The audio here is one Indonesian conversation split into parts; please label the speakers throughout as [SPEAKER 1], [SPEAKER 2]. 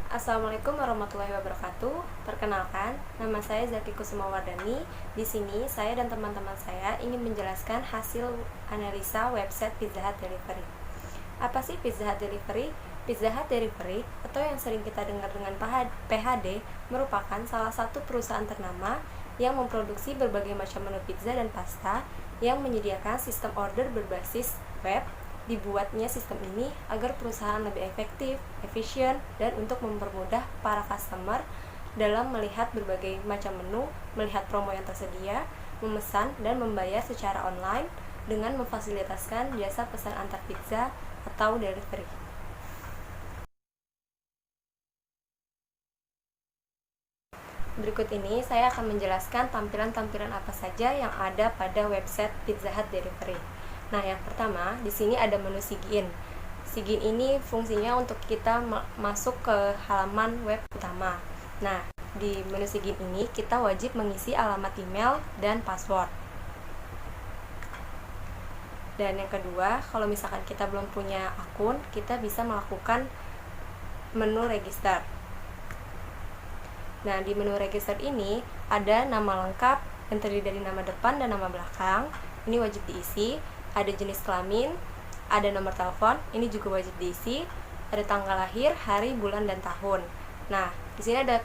[SPEAKER 1] Assalamualaikum warahmatullahi wabarakatuh. Perkenalkan, nama saya Zaki Kusumawardani. Di sini saya dan teman-teman saya ingin menjelaskan hasil analisa website Pizza Hut Delivery. Apa sih Pizza Hut Delivery? Pizza Hut Delivery atau yang sering kita dengar dengan PHD merupakan salah satu perusahaan ternama yang memproduksi berbagai macam menu pizza dan pasta yang menyediakan sistem order berbasis web. Dibuatnya sistem ini agar perusahaan lebih efektif, efisien, dan untuk mempermudah para customer dalam melihat berbagai macam menu, melihat promo yang tersedia, memesan dan membayar secara online dengan memfasilitasikan jasa pesan antar pizza atau delivery. Berikut ini saya akan menjelaskan tampilan-tampilan apa saja yang ada pada website Pizza Hut Delivery. Nah, yang pertama, di sini ada menu sign-in. Sign-in ini fungsinya untuk kita masuk ke halaman web utama. Nah, di menu sign-in ini kita wajib mengisi alamat email dan password. Dan yang kedua, kalau misalkan kita belum punya akun, kita bisa melakukan menu register. Nah, di menu register ini ada nama lengkap yang terdiri dari nama depan dan nama belakang. Ini wajib diisi. Ada jenis kelamin, ada nomor telepon, ini juga wajib diisi. Ada tanggal lahir, hari, bulan, dan tahun. Nah, di sini ada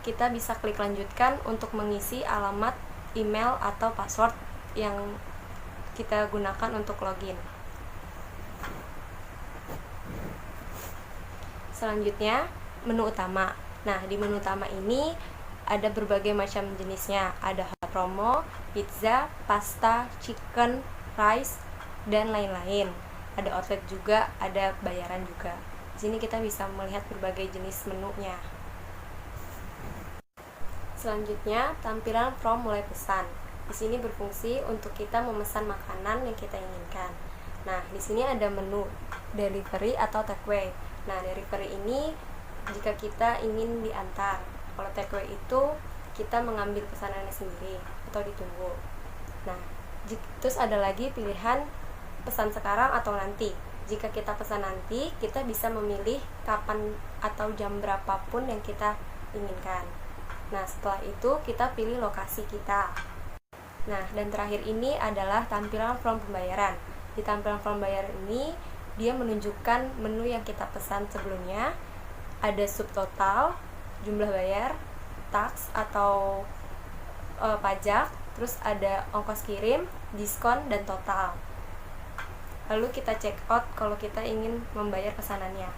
[SPEAKER 1] kita bisa klik lanjutkan untuk mengisi alamat email atau password yang kita gunakan untuk login. Selanjutnya, menu utama. Nah, di menu utama ini ada berbagai macam jenisnya. Ada hot promo, pizza, pasta, chicken, rice, dan lain-lain. Ada outlet juga, ada bayaran juga. Di sini kita bisa melihat berbagai jenis menunya. Selanjutnya, tampilan from mulai pesan. Di sini berfungsi untuk kita memesan makanan yang kita inginkan. Nah, di sini ada menu delivery atau takeaway. Nah, delivery ini jika kita ingin diantar. Kalau takeaway itu kita mengambil pesanannya sendiri atau ditunggu. Nah, terus ada lagi pilihan pesan sekarang atau nanti. Jika kita pesan nanti, kita bisa memilih kapan atau jam berapapun yang kita inginkan. Nah, setelah itu kita pilih lokasi kita. Nah, dan terakhir ini adalah tampilan form pembayaran. Di tampilan form pembayaran ini, dia menunjukkan menu yang kita pesan sebelumnya. Ada subtotal, jumlah bayar, tax atau pajak, terus ada ongkos kirim, diskon, dan total. Lalu kita check out kalau kita ingin membayar pesanannya.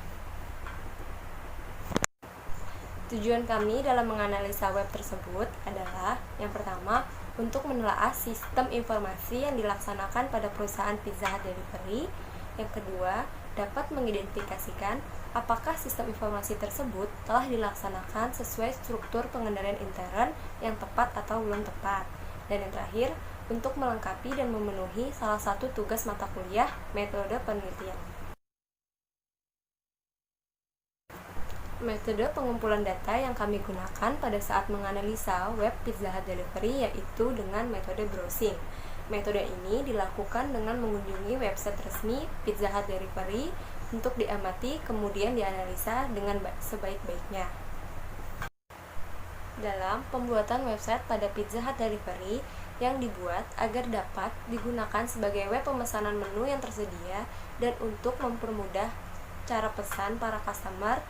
[SPEAKER 1] Tujuan kami dalam menganalisa web tersebut adalah yang pertama, untuk menelaah sistem informasi yang dilaksanakan pada perusahaan Pizza Hut Delivery. Yang kedua, dapat mengidentifikasikan apakah sistem informasi tersebut telah dilaksanakan sesuai struktur pengendalian intern yang tepat atau belum tepat. Dan yang terakhir, untuk melengkapi dan memenuhi salah satu tugas mata kuliah metode penelitian. Metode pengumpulan data yang kami gunakan pada saat menganalisa web Pizza Hut Delivery yaitu dengan metode browsing. Metode ini dilakukan dengan mengunjungi website resmi Pizza Hut Delivery untuk diamati kemudian dianalisa dengan sebaik-baiknya. Dalam pembuatan website pada Pizza Hut Delivery yang dibuat agar dapat digunakan sebagai web pemesanan menu yang tersedia dan untuk mempermudah cara pesan para customer,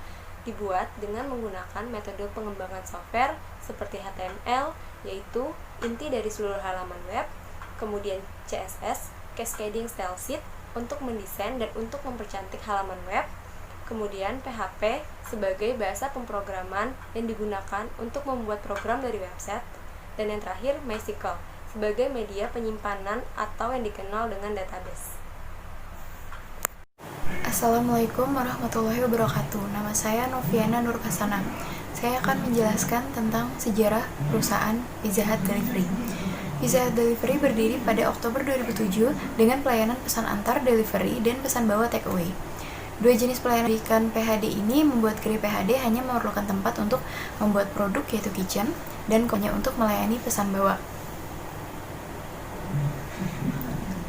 [SPEAKER 1] dibuat dengan menggunakan metode pengembangan software seperti HTML, yaitu inti dari seluruh halaman web, kemudian CSS, Cascading Style Sheet, untuk mendesain dan untuk mempercantik halaman web, kemudian PHP sebagai bahasa pemrograman yang digunakan untuk membuat program dari website, dan yang terakhir MySQL sebagai media penyimpanan atau yang dikenal dengan database.
[SPEAKER 2] Assalamualaikum warahmatullahi wabarakatuh. Nama saya Noviana Nurkasana. Saya akan menjelaskan tentang sejarah perusahaan Pizza Hut Delivery. Pizza Hut Delivery berdiri pada Oktober 2007 dengan pelayanan pesan antar delivery dan pesan bawa takeaway. Dua jenis pelayanan berikan PHD ini membuat gerai PHD hanya memerlukan tempat untuk membuat produk yaitu kitchen dan hanya untuk melayani pesan bawa.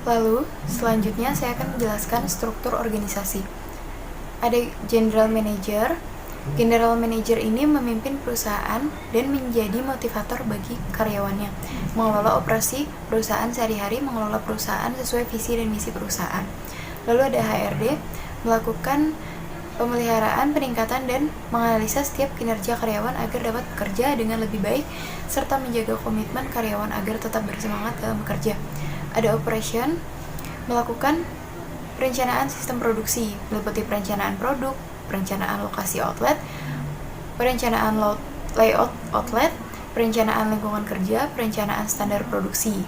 [SPEAKER 2] Lalu, selanjutnya saya akan menjelaskan struktur organisasi. Ada General Manager, General Manager ini memimpin perusahaan dan menjadi motivator bagi karyawannya, mengelola operasi perusahaan sehari-hari, mengelola perusahaan sesuai visi dan misi perusahaan. Lalu ada HRD, melakukan pemeliharaan, peningkatan, dan menganalisa setiap kinerja karyawan agar dapat bekerja dengan lebih baik, serta menjaga komitmen karyawan agar tetap bersemangat dalam bekerja. Ada Operation, melakukan perencanaan sistem produksi, meliputi perencanaan produk, perencanaan lokasi outlet, perencanaan layout outlet, perencanaan lingkungan kerja, perencanaan standar produksi.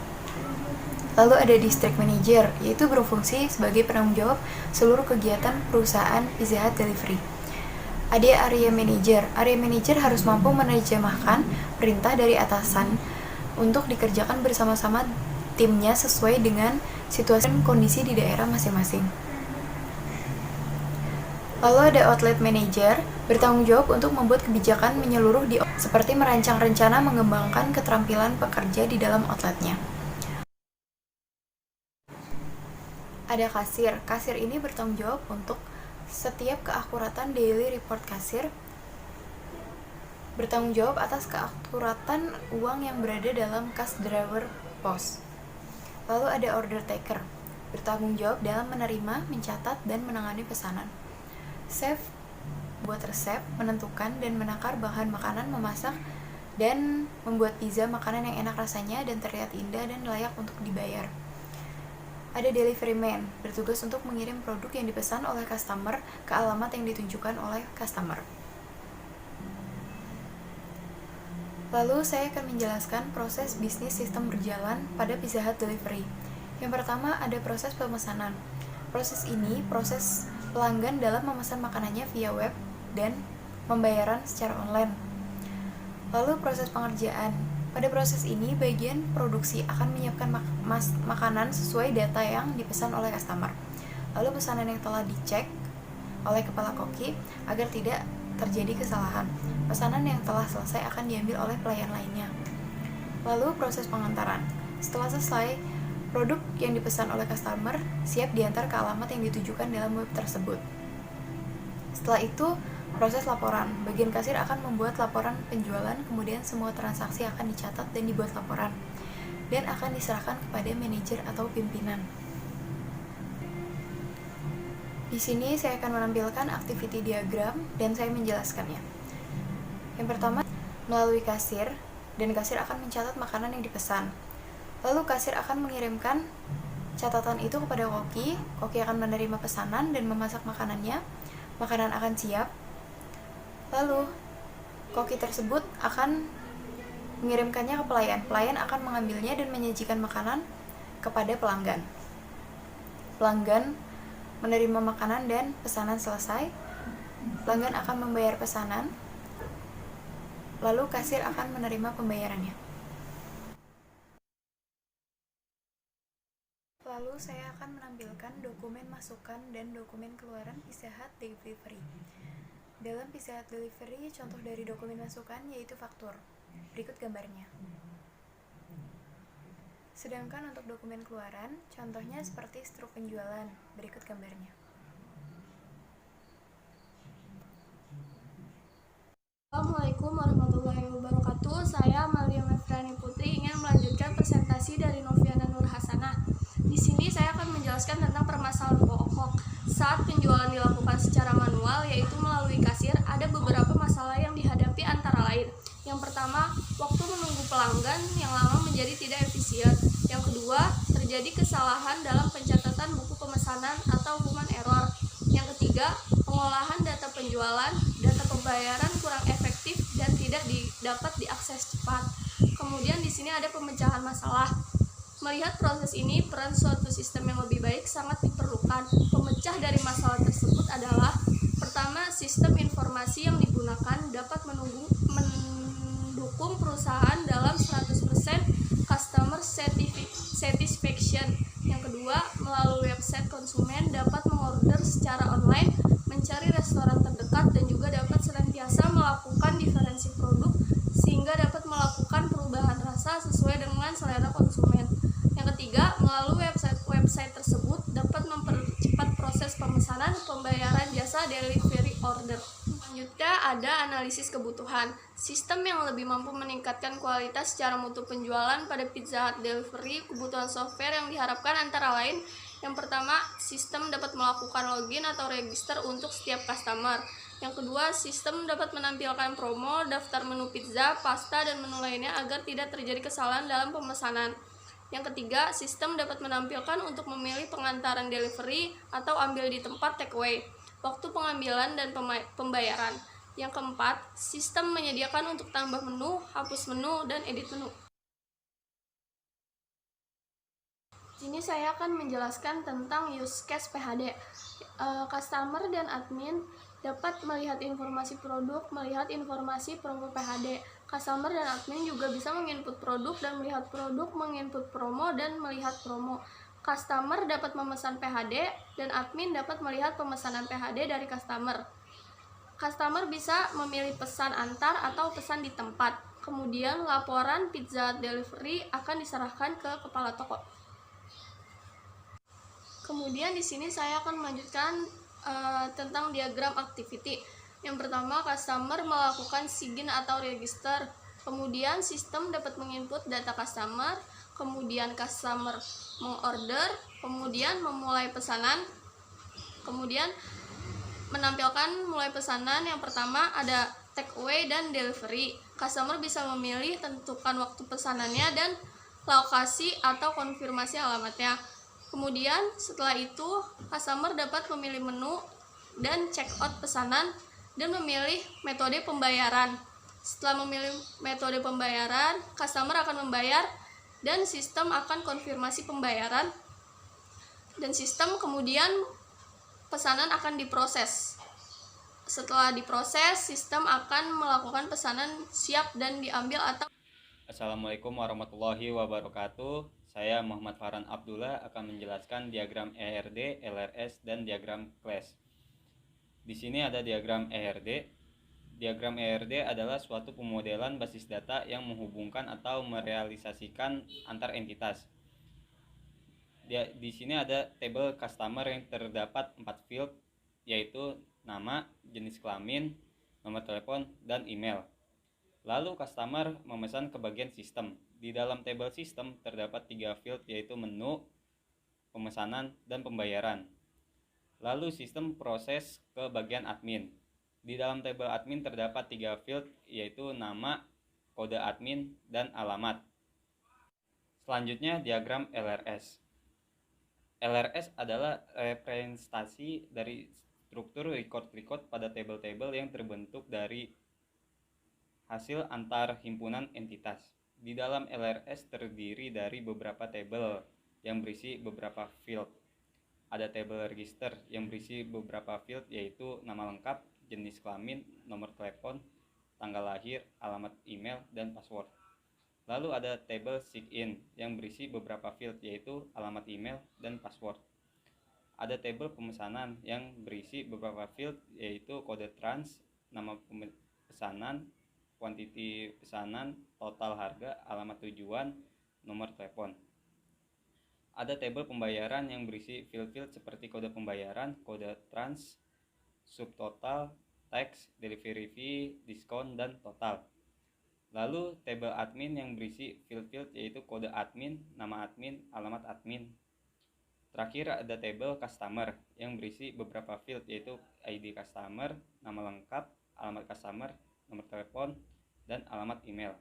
[SPEAKER 2] Lalu ada District Manager, yaitu berfungsi sebagai penanggung jawab seluruh kegiatan perusahaan Pizza Hut Delivery. Ada Area Manager. Area Manager harus mampu menerjemahkan perintah dari atasan untuk dikerjakan bersama-sama timnya sesuai dengan situasi dan kondisi di daerah masing-masing. Lalu ada Outlet Manager, bertanggung jawab untuk membuat kebijakan menyeluruh seperti merancang rencana mengembangkan keterampilan pekerja di dalam outletnya. Ada Kasir. Kasir ini bertanggung jawab untuk setiap keakuratan daily report kasir, bertanggung jawab atas keakuratan uang yang berada dalam cash drawer pos. Lalu ada Order Taker, bertanggung jawab dalam menerima, mencatat, dan menangani pesanan. Chef, buat resep, menentukan dan menakar bahan makanan, memasak, dan membuat pizza makanan yang enak rasanya dan terlihat indah dan layak untuk dibayar. Ada Delivery Man, bertugas untuk mengirim produk yang dipesan oleh customer ke alamat yang ditunjukkan oleh customer. Lalu saya akan menjelaskan proses bisnis sistem berjalan pada Pizza Hut Delivery. Yang pertama ada proses pemesanan. Proses ini proses pelanggan dalam memesan makanannya via web dan pembayaran secara online. Lalu proses pengerjaan. Pada proses ini, bagian produksi akan menyiapkan makanan sesuai data yang dipesan oleh customer. Lalu pesanan yang telah dicek oleh kepala koki agar tidak terjadi kesalahan. Pesanan yang telah selesai akan diambil oleh pelayan lainnya. Lalu proses pengantaran. Setelah selesai, produk yang dipesan oleh customer siap diantar ke alamat yang ditujukan dalam web tersebut. Setelah itu, proses laporan. Bagian kasir akan membuat laporan penjualan, kemudian semua transaksi akan dicatat dan dibuat laporan, dan akan diserahkan kepada manajer atau pimpinan. Di sini saya akan menampilkan activity diagram dan saya menjelaskannya. Yang pertama, melalui kasir, dan kasir akan mencatat makanan yang dipesan. Lalu kasir akan mengirimkan catatan itu kepada koki. Koki akan menerima pesanan dan memasak makanannya. Makanan akan siap. Lalu koki tersebut akan mengirimkannya ke pelayan. Pelayan akan mengambilnya dan menyajikan makanan kepada pelanggan. Pelanggan menerima makanan dan pesanan selesai. Pelanggan akan membayar pesanan. Lalu kasir akan menerima pembayarannya. Lalu saya akan menampilkan dokumen masukan dan dokumen keluaran Pizza Hut Delivery. Dalam Pizza Hut Delivery, contoh dari dokumen masukan yaitu faktur. Berikut gambarnya. Sedangkan untuk dokumen keluaran, contohnya seperti struk penjualan. Berikut gambarnya.
[SPEAKER 3] Assalamualaikum warahmatullahi wabarakatuh. Saya Amalia Mefrani Putri ingin melanjutkan presentasi dari Noviana Nur Hasanah. Di sini saya akan menjelaskan tentang permasalahan pokok saat penjualan dilakukan secara manual, yaitu melalui kasir. Ada beberapa masalah yang dihadapi antara lain. Yang pertama, waktu menunggu pelanggan yang lama menjadi tidak efisien. Yang kedua, terjadi kesalahan dalam pencatatan buku pemesanan atau human error. Yang ketiga, pengolahan data penjualan, data pembayaran kurang efektif dan tidak dapat diakses cepat. Kemudian di sini ada pemecahan masalah. Melihat proses ini, peran suatu sistem yang lebih baik sangat diperlukan. Pemecah dari masalah tersebut adalah: pertama, sistem informasi yang digunakan dapat mendukung perusahaan dalam 100% customer satisfaction. Yang kedua, melalui website konsumen dapat mengorder secara online, mencari restoran terdekat, dan juga dapat senantiasa melakukan diferensi produk sehingga dapat melakukan perubahan rasa sesuai dengan selera konsumen. Yang ketiga, melalui website tersebut dapat mempercepat proses pemesanan, pembayaran jasa delivery order. Lanjutkan Selanjutnya ada analisis kebutuhan. Sistem yang lebih mampu meningkatkan kualitas secara mutu penjualan pada Pizza Hut Delivery. Kebutuhan software yang diharapkan antara lain: yang pertama, sistem dapat melakukan login atau register untuk setiap customer. Yang kedua, sistem dapat menampilkan promo, daftar menu pizza, pasta, dan menu lainnya agar tidak terjadi kesalahan dalam pemesanan. Yang ketiga, sistem dapat menampilkan untuk memilih pengantaran delivery atau ambil di tempat takeaway, waktu pengambilan dan pembayaran. Yang keempat, sistem menyediakan untuk tambah menu, hapus menu, dan edit menu. Ini saya akan menjelaskan tentang use case PHD. Customer dan admin dapat melihat informasi produk, melihat informasi promo PHD. Customer dan admin juga bisa menginput produk dan melihat produk, menginput promo dan melihat promo. Customer dapat memesan PHD dan admin dapat melihat pemesanan PHD dari customer. Customer bisa memilih pesan antar atau pesan di tempat. Kemudian laporan Pizza Hut Delivery akan diserahkan ke kepala toko. Kemudian di sini saya akan melanjutkan tentang diagram activity. Yang pertama, customer melakukan sign atau register. Kemudian sistem dapat menginput data customer. Kemudian customer mengorder. Kemudian memulai pesanan. Kemudian menampilkan mulai pesanan. Yang pertama ada take away dan delivery. Customer bisa memilih tentukan waktu pesanannya dan lokasi atau konfirmasi alamatnya. Kemudian setelah itu customer dapat memilih menu dan check out pesanan dan memilih metode pembayaran. Setelah memilih metode pembayaran, customer akan membayar dan sistem akan konfirmasi pembayaran, dan sistem kemudian pesanan akan diproses. Setelah diproses, sistem akan melakukan pesanan siap dan diambil atau.
[SPEAKER 4] Assalamualaikum warahmatullahi wabarakatuh. Saya Muhammad Farhan Abdullah akan menjelaskan diagram ERD, LRS, dan diagram class. Di sini ada diagram ERD. Diagram ERD adalah suatu pemodelan basis data yang menghubungkan atau merealisasikan antar entitas. Di sini ada tabel customer yang terdapat 4 field, yaitu nama, jenis kelamin, nomor telepon, dan email. Lalu customer memesan ke bagian sistem. Di dalam tabel sistem terdapat 3 field, yaitu menu, pemesanan, dan pembayaran. Lalu sistem proses ke bagian admin. Di dalam tabel admin terdapat 3 field, yaitu nama, kode admin, dan alamat. Selanjutnya diagram LRS. LRS adalah representasi dari struktur record pada tabel-tabel yang terbentuk dari hasil antar himpunan entitas. Di dalam LRS terdiri dari beberapa tabel yang berisi beberapa field. Ada tabel register yang berisi beberapa field, yaitu nama lengkap, jenis kelamin, nomor telepon, tanggal lahir, alamat email, dan password. Lalu ada tabel check-in yang berisi beberapa field, yaitu alamat email dan password. Ada tabel pemesanan yang berisi beberapa field, yaitu kode trans, nama pesanan, kuantiti pesanan, total harga, alamat tujuan, nomor telepon. Ada tabel pembayaran yang berisi field-field seperti kode pembayaran, kode trans, subtotal, tax, delivery fee, diskon, dan total. Lalu tabel admin yang berisi field-field yaitu kode admin, nama admin, alamat admin. Terakhir ada tabel customer yang berisi beberapa field, yaitu ID customer, nama lengkap, alamat customer, nomor telepon, dan alamat email.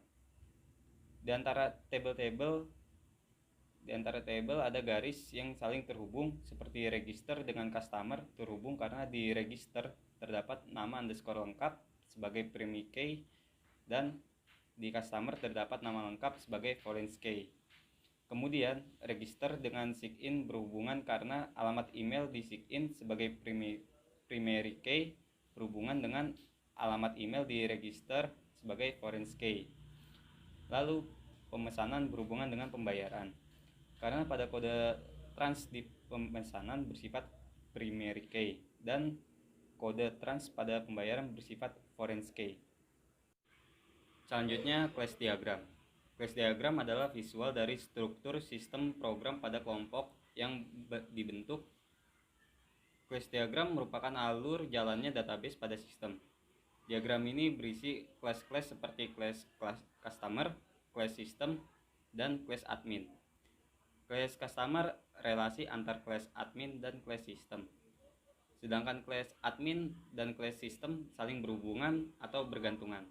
[SPEAKER 4] Di antara tabel ada garis yang saling terhubung, seperti register dengan customer terhubung karena di register terdapat nama underscore lengkap sebagai primary key dan di customer terdapat nama lengkap sebagai foreign key. Kemudian register dengan sign berhubungan karena alamat email di sign sebagai primary key berhubungan dengan alamat email di register sebagai foreign key. Lalu pemesanan berhubungan dengan pembayaran karena pada kode trans di pemesanan bersifat primary key dan kode trans pada pembayaran bersifat foreign key. Selanjutnya class diagram. Class diagram adalah visual dari struktur sistem program pada kelompok yang dibentuk. Class diagram merupakan alur jalannya database pada sistem. Diagram ini berisi kelas-kelas seperti kelas customer, kelas system, dan kelas admin. Kelas customer relasi antar kelas admin dan kelas system. Sedangkan kelas admin dan kelas system saling berhubungan atau bergantungan.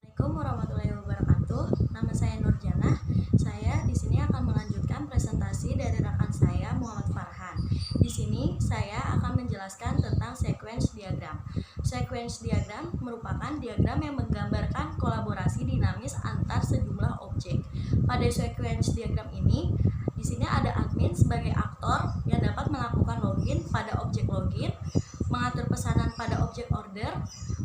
[SPEAKER 5] Assalamualaikum warahmatullahi wabarakatuh. Nama saya Nurjana. Saya di sini akan melanjutkan presentasi dari rekan saya Muhammad Farhan. Di sini saya akan menjelaskan tentang sequence diagram. Sequence diagram merupakan diagram yang menggambarkan kolaborasi dinamis antar sejumlah objek. Pada sequence diagram ini, di sini ada admin sebagai aktor yang dapat melakukan login pada objek login, mengatur pesanan pada objek order,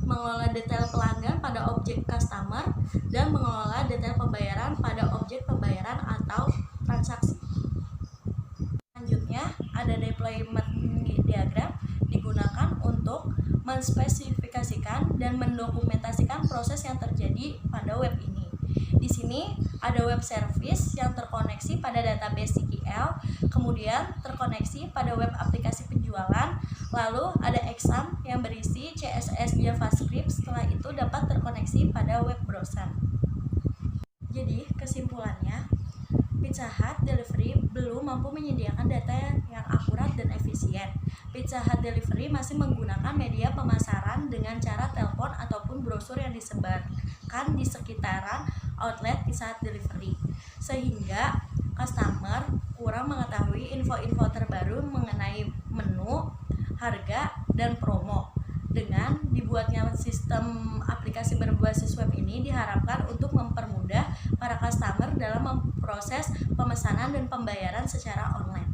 [SPEAKER 5] mengelola detail pelanggan pada objek customer, dan mengelola detail pembayaran pada objek pembayaran atau transaksi. Selanjutnya, ada deployment diagram digunakan untuk menspesifikasikan dan mendokumentasikan proses yang terjadi pada web ini. Di sini ada web service yang terkoneksi pada database SQL, kemudian terkoneksi pada web aplikasi penjualan, lalu ada exam yang berisi CSS JavaScript, setelah itu dapat terkoneksi pada web browser. Jadi kesimpulannya, Pizza Hut Delivery belum mampu menyediakan data yang akurat dan efisien. Pizza Hut Delivery masih menggunakan media pemasaran dengan cara telepon ataupun brosur yang disebarkan di sekitaran outlet Pizza Hut Delivery, sehingga customer kurang mengetahui info-info terbaru mengenai menu, harga, dan promo. Dengan dibuatnya sistem aplikasi berbasis web ini diharapkan untuk mempermudah para customer dalam memproses pemesanan dan pembayaran secara online.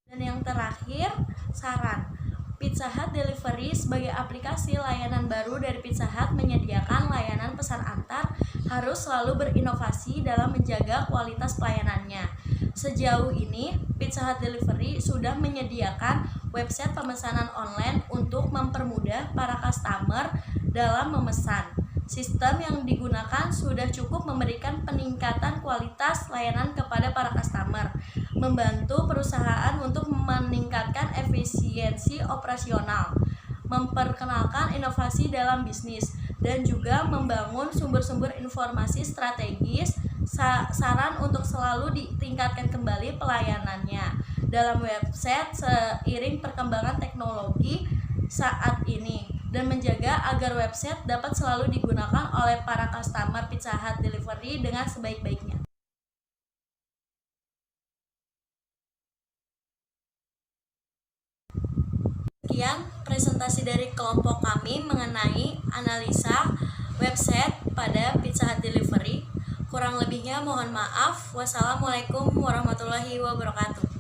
[SPEAKER 5] Dan yang terakhir, saran. Pizza Hut Delivery sebagai aplikasi layanan baru dari Pizza Hut menyediakan layanan pesan antar harus selalu berinovasi dalam menjaga kualitas pelayanannya. Sejauh ini, Pizza Hut Delivery sudah menyediakan website pemesanan online untuk mempermudah para customer dalam memesan. Sistem yang digunakan sudah cukup memberikan peningkatan kualitas layanan kepada para customer, membantu perusahaan untuk meningkatkan efisiensi operasional, memperkenalkan inovasi dalam bisnis, dan juga membangun sumber-sumber informasi strategis. Saran untuk selalu ditingkatkan kembali pelayanannya dalam website seiring perkembangan teknologi saat ini, dan menjaga agar website dapat selalu digunakan oleh para customer Pizza Hut Delivery dengan sebaik-baiknya. Sekian presentasi dari kelompok kami mengenai analisa website pada Pizza Hut Delivery. Kurang lebihnya mohon maaf. Wassalamualaikum warahmatullahi wabarakatuh.